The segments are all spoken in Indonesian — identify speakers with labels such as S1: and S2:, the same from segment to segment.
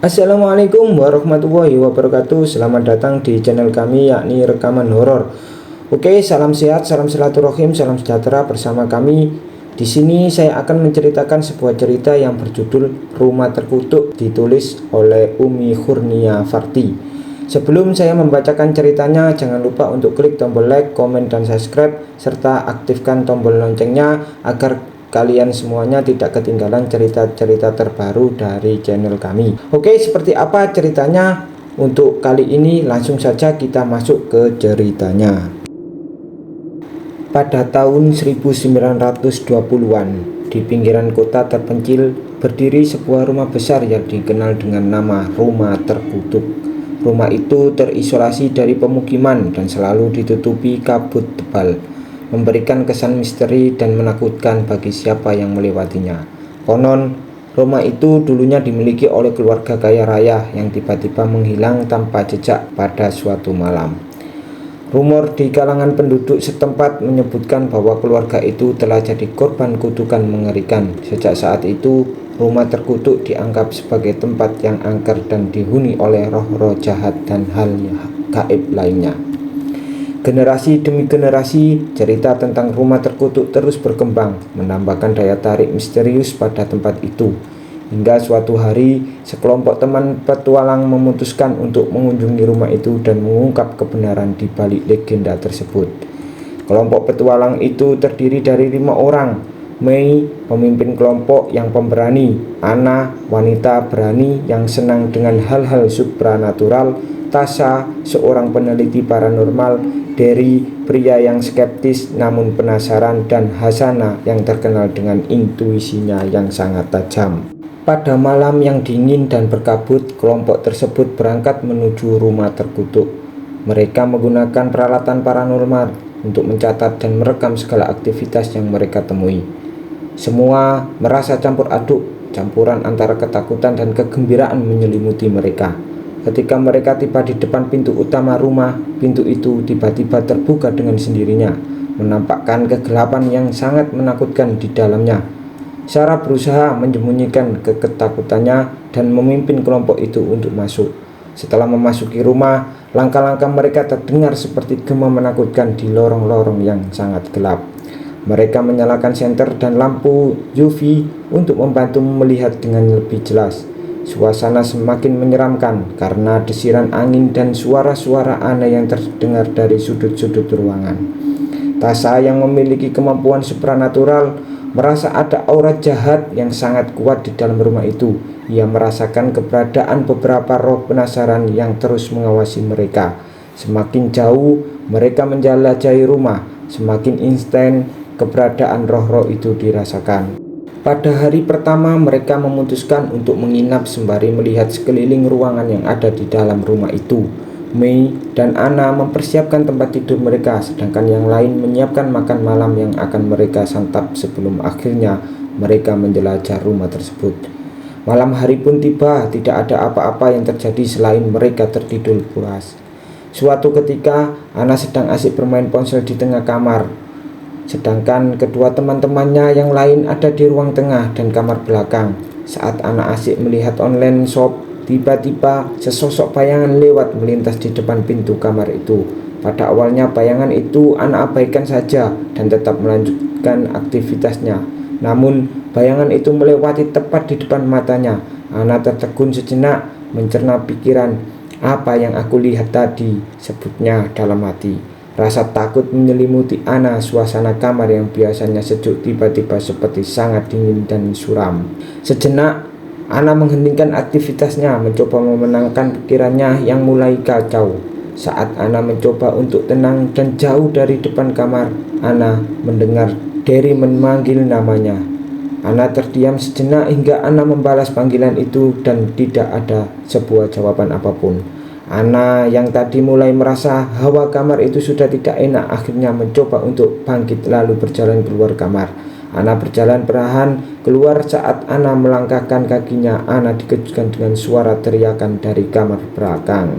S1: Assalamualaikum warahmatullahi wabarakatuh. Selamat datang di channel kami, yakni Rekaman Horor. Oke, salam sehat, salam silaturahim, salam sejahtera bersama kami. Di sini saya akan menceritakan sebuah cerita yang berjudul Rumah Terkutuk, ditulis oleh Umi Khurnia Farti. Sebelum saya membacakan ceritanya, jangan lupa untuk klik tombol like, komen, dan subscribe, serta aktifkan tombol loncengnya agar kalian semuanya tidak ketinggalan cerita-cerita terbaru dari channel kami. Oke, seperti apa ceritanya? Untuk kali ini langsung saja kita masuk ke ceritanya. Pada tahun 1920-an, di pinggiran kota terpencil berdiri sebuah rumah besar yang dikenal dengan nama Rumah Terkutuk. Rumah itu terisolasi dari pemukiman dan selalu ditutupi kabut tebal, memberikan kesan misteri dan menakutkan bagi siapa yang melewatinya. Konon, rumah itu dulunya dimiliki oleh keluarga kaya raya yang tiba-tiba menghilang tanpa jejak pada suatu malam. Rumor di kalangan penduduk setempat menyebutkan bahwa keluarga itu telah jadi korban kutukan mengerikan. Sejak saat itu, Rumah Terkutuk dianggap sebagai tempat yang angker dan dihuni oleh roh-roh jahat dan hal gaib lainnya. Generasi demi generasi, cerita tentang Rumah Terkutuk terus berkembang, menambahkan daya tarik misterius pada tempat itu. Hingga suatu hari, sekelompok teman petualang memutuskan untuk mengunjungi rumah itu dan mengungkap kebenaran di balik legenda tersebut. Kelompok petualang itu terdiri dari 5 orang. Mei, pemimpin kelompok yang pemberani; Ana, wanita berani yang senang dengan hal-hal supranatural; Tasha, seorang peneliti paranormal; Derry, pria yang skeptis namun penasaran; dan Hasana yang terkenal dengan intuisinya yang sangat tajam. Pada malam yang dingin dan berkabut, kelompok tersebut berangkat menuju Rumah Terkutuk. Mereka menggunakan peralatan paranormal untuk mencatat dan merekam segala aktivitas yang mereka temui. Semua merasa campur aduk, campuran antara ketakutan dan kegembiraan menyelimuti mereka. Ketika mereka tiba di depan pintu utama rumah, pintu itu tiba-tiba terbuka dengan sendirinya, menampakkan kegelapan yang sangat menakutkan di dalamnya. Sarah berusaha menyembunyikan ketakutannya dan memimpin kelompok itu untuk masuk. Setelah memasuki rumah, langkah-langkah mereka terdengar seperti gema menakutkan di lorong-lorong yang sangat gelap. Mereka menyalakan senter dan lampu UV untuk membantu melihat dengan lebih jelas. Suasana semakin menyeramkan karena desiran angin dan suara-suara aneh yang terdengar dari sudut-sudut ruangan. Tasha yang memiliki kemampuan supranatural merasa ada aura jahat yang sangat kuat di dalam rumah itu. Ia merasakan keberadaan beberapa roh penasaran yang terus mengawasi mereka. Semakin jauh mereka menjelajahi rumah, semakin instan keberadaan roh-roh itu dirasakan. Pada hari pertama, mereka memutuskan untuk menginap sembari melihat sekeliling ruangan yang ada di dalam rumah itu. Mei dan Ana mempersiapkan tempat tidur mereka, sedangkan yang lain menyiapkan makan malam yang akan mereka santap sebelum akhirnya mereka menjelajah rumah tersebut. Malam hari pun tiba, tidak ada apa-apa yang terjadi selain mereka tertidur puas. Suatu ketika, Ana sedang asik bermain ponsel di tengah kamar, sedangkan kedua teman-temannya yang lain ada di ruang tengah dan kamar belakang. Saat Ana asik melihat online shop, tiba-tiba sesosok bayangan lewat melintas di depan pintu kamar itu. Pada awalnya bayangan itu Ana abaikan saja dan tetap melanjutkan aktivitasnya. Namun bayangan itu melewati tepat di depan matanya. Ana tertegun sejenak, mencerna pikiran. "Apa yang aku lihat tadi?" sebutnya dalam hati. Rasa takut menyelimuti Ana. Suasana kamar yang biasanya sejuk tiba-tiba seperti sangat dingin dan suram. Sejenak Ana menghentikan aktivitasnya, mencoba memenangkan pikirannya yang mulai kacau. Saat Ana mencoba untuk tenang dan jauh dari depan kamar, Ana mendengar Derry memanggil namanya. Ana terdiam sejenak hingga Ana membalas panggilan itu dan tidak ada sebuah jawaban apapun. Ana yang tadi mulai merasa hawa kamar itu sudah tidak enak akhirnya mencoba untuk bangkit lalu berjalan keluar kamar. Ana berjalan perlahan keluar. Saat Ana melangkahkan kakinya, Ana dikejutkan dengan suara teriakan dari kamar belakang.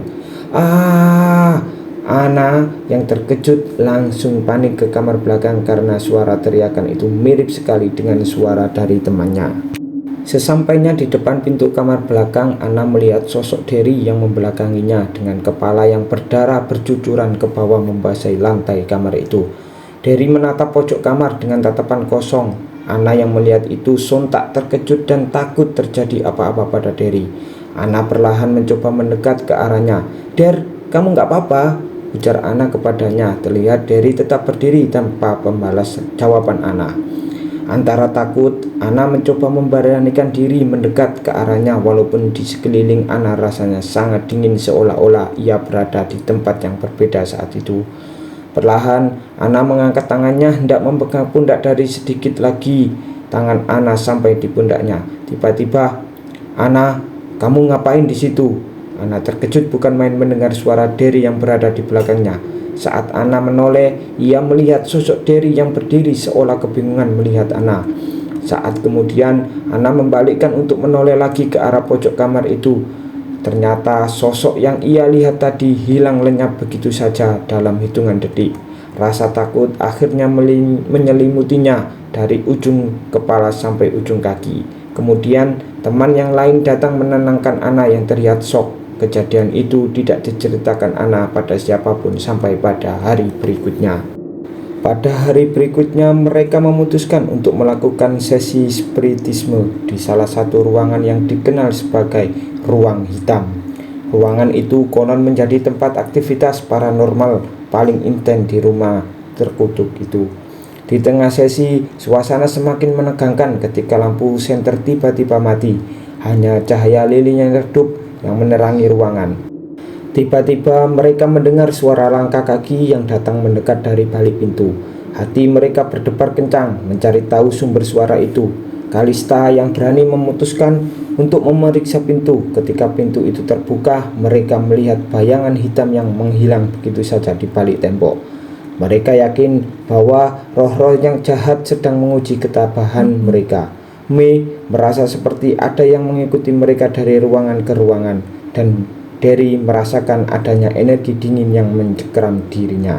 S1: "Ah!" Ana yang terkejut langsung panik ke kamar belakang karena suara teriakan itu mirip sekali dengan suara dari temannya. Sesampainya di depan pintu kamar belakang, Anna melihat sosok Derry yang membelakanginya dengan kepala yang berdarah bercucuran ke bawah membasahi lantai kamar itu. Derry menatap pojok kamar dengan tatapan kosong. Anna yang melihat itu sontak terkejut dan takut terjadi apa-apa pada Derry. Anna perlahan mencoba mendekat ke arahnya. "Der, kamu nggak apa-apa?" ujar Anna kepadanya. Terlihat Derry tetap berdiri tanpa membalas jawaban Anna. Antara takut, Anna mencoba memberanikan diri mendekat ke arahnya walaupun di sekeliling Anna rasanya sangat dingin seolah-olah ia berada di tempat yang berbeda saat itu. Perlahan, Anna mengangkat tangannya hendak memegang pundak Derry sedikit lagi. Tangan Anna sampai di pundaknya. Tiba-tiba, "Anna, kamu ngapain di situ?" Anna terkejut bukan main mendengar suara Derry yang berada di belakangnya. Saat Anna menoleh, ia melihat sosok Derry yang berdiri seolah kebingungan melihat Anna. Saat kemudian, Anna membalikkan untuk menoleh lagi ke arah pojok kamar itu. Ternyata sosok yang ia lihat tadi hilang lenyap begitu saja dalam hitungan detik. Rasa takut akhirnya menyelimutinya dari ujung kepala sampai ujung kaki. Kemudian, teman yang lain datang menenangkan Anna yang terlihat shock. Kejadian itu tidak diceritakan Anna pada siapapun sampai pada hari berikutnya. Pada hari berikutnya, mereka memutuskan untuk melakukan sesi spiritisme di salah satu ruangan yang dikenal sebagai ruang hitam. Ruangan itu konon menjadi tempat aktivitas paranormal paling intens di rumah terkutuk itu. Di tengah sesi, suasana semakin menegangkan ketika lampu senter tiba-tiba mati. Hanya cahaya lilin yang redup yang menerangi ruangan. Tiba-tiba mereka mendengar suara langkah kaki yang datang mendekat dari balik pintu. Hati mereka berdebar kencang mencari tahu sumber suara itu. Kalista yang berani memutuskan untuk memeriksa pintu. Ketika pintu itu terbuka, mereka melihat bayangan hitam yang menghilang begitu saja di balik tembok. Mereka yakin bahwa roh-roh yang jahat sedang menguji ketabahan mereka. Mei merasa seperti ada yang mengikuti mereka dari ruangan ke ruangan, dan Derry merasakan adanya energi dingin yang mencekram dirinya.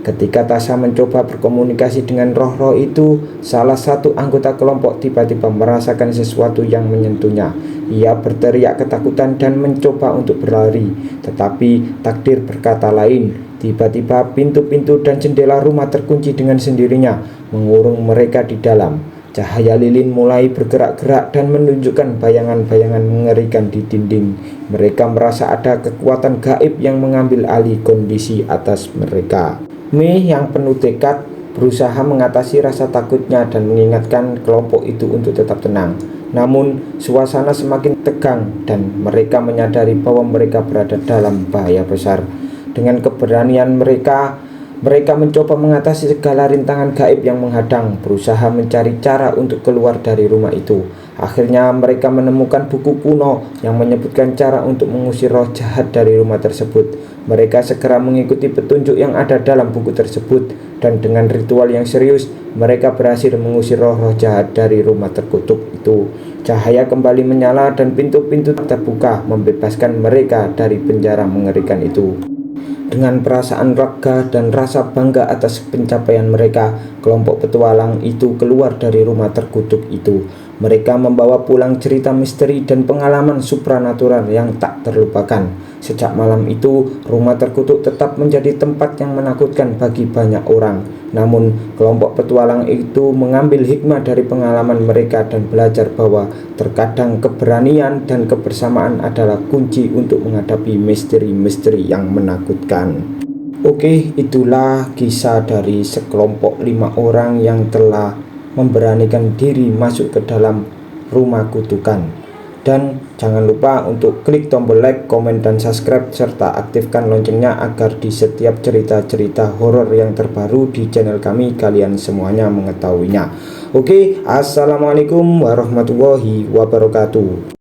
S1: Ketika Tasha mencoba berkomunikasi dengan roh-roh itu, salah satu anggota kelompok tiba-tiba merasakan sesuatu yang menyentuhnya. Ia berteriak ketakutan dan mencoba untuk berlari, tetapi takdir berkata lain. Tiba-tiba pintu-pintu dan jendela rumah terkunci dengan sendirinya, mengurung mereka di dalam. Cahaya lilin mulai bergerak-gerak dan menunjukkan bayangan-bayangan mengerikan di dinding. Mereka merasa ada kekuatan gaib yang mengambil alih kondisi atas mereka. Mei yang penuh tekad berusaha mengatasi rasa takutnya dan mengingatkan kelompok itu untuk tetap tenang. Namun, suasana semakin tegang dan mereka menyadari bahwa mereka berada dalam bahaya besar. Dengan keberanian mereka mencoba mengatasi segala rintangan gaib yang menghadang, berusaha mencari cara untuk keluar dari rumah itu. Akhirnya mereka menemukan buku kuno yang menyebutkan cara untuk mengusir roh jahat dari rumah tersebut. Mereka segera mengikuti petunjuk yang ada dalam buku tersebut, dan dengan ritual yang serius, mereka berhasil mengusir roh-roh jahat dari rumah terkutuk itu. Cahaya kembali menyala dan pintu-pintu terbuka, membebaskan mereka dari penjara mengerikan itu. Dengan perasaan lega dan rasa bangga atas pencapaian mereka, kelompok petualang itu keluar dari rumah terkutuk itu. Mereka membawa pulang cerita misteri dan pengalaman supranatural yang tak terlupakan. Sejak malam itu, rumah terkutuk tetap menjadi tempat yang menakutkan bagi banyak orang. Namun, kelompok petualang itu mengambil hikmah dari pengalaman mereka dan belajar bahwa terkadang keberanian dan kebersamaan adalah kunci untuk menghadapi misteri-misteri yang menakutkan. Oke, itulah kisah dari sekelompok 5 orang yang telah memberanikan diri masuk ke dalam rumah kutukan. Dan jangan lupa untuk klik tombol like, komen, dan subscribe, serta aktifkan loncengnya agar di setiap cerita-cerita horor yang terbaru di channel kami kalian semuanya mengetahuinya. Oke, assalamualaikum warahmatullahi wabarakatuh.